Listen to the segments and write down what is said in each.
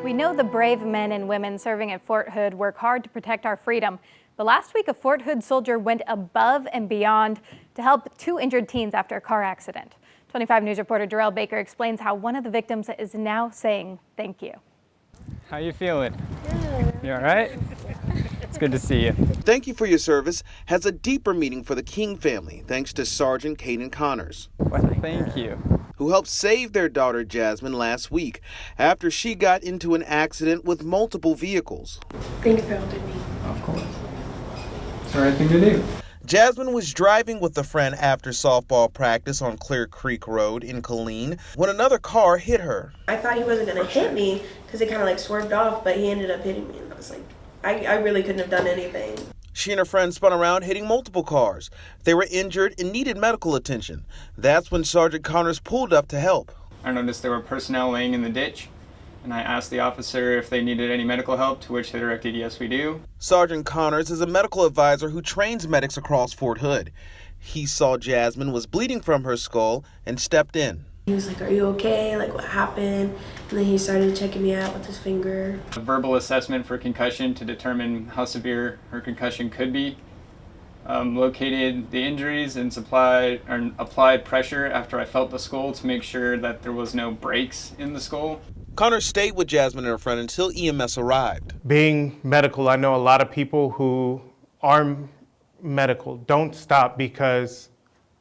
We know the brave men and women serving at Fort Hood work hard to protect our freedom. But last week, a Fort Hood soldier went above and beyond to help two injured teens after a car accident. 25 News reporter Jarrell Baker explains how one of the victims is now saying thank you. How you feeling? Good. You all right? It's good to see you. Thank you for your service has a deeper meaning for the King family, thanks to Sergeant Caden Connors. Well, thank you. Who helped save their daughter Jasmine last week after she got into an accident with multiple vehicles. Thank you for helping me. Of course. It's the right thing to do. Jasmine was driving with a friend after softball practice on Clear Creek Road in Killeen when another car hit her. I thought he wasn't going to hit me because it kind of like swerved off, but he ended up hitting me. And I was like, I really couldn't have done anything. She and her friend spun around hitting multiple cars. They were injured and needed medical attention. That's when Sergeant Connors pulled up to help. I noticed there were personnel laying in the ditch, and I asked the officer if they needed any medical help, to which they directed, yes, we do. Sergeant Connors is a medical advisor who trains medics across Fort Hood. He saw Jasmine was bleeding from her skull and stepped in. He was like, are you okay? Like, what happened? And then he started checking me out with his finger. A verbal assessment for concussion to determine how severe her concussion could be. Located the injuries and applied pressure after I felt the skull to make sure that there was no breaks in the skull. Connors stayed with Jasmine and her friend until EMS arrived. Being medical, I know a lot of people who are medical don't stop because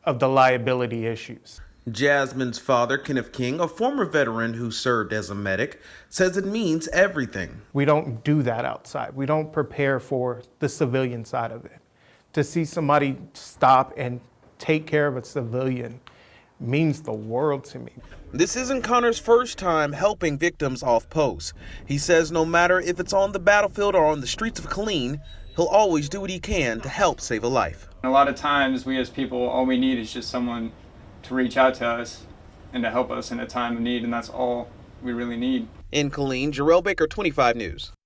of the liability issues. Jasmine's father, Kenneth King, a former veteran who served as a medic, says it means everything. We don't do that outside. We don't prepare for the civilian side of it. To see somebody stop and take care of a civilian means the world to me. This isn't Connors' first time helping victims off post. He says no matter if it's on the battlefield or on the streets of Killeen, he'll always do what he can to help save a life. A lot of times we as people, all we need is just someone to reach out to us and to help us in a time of need, and that's all we really need. In Killeen, Jarrell Baker, 25 News.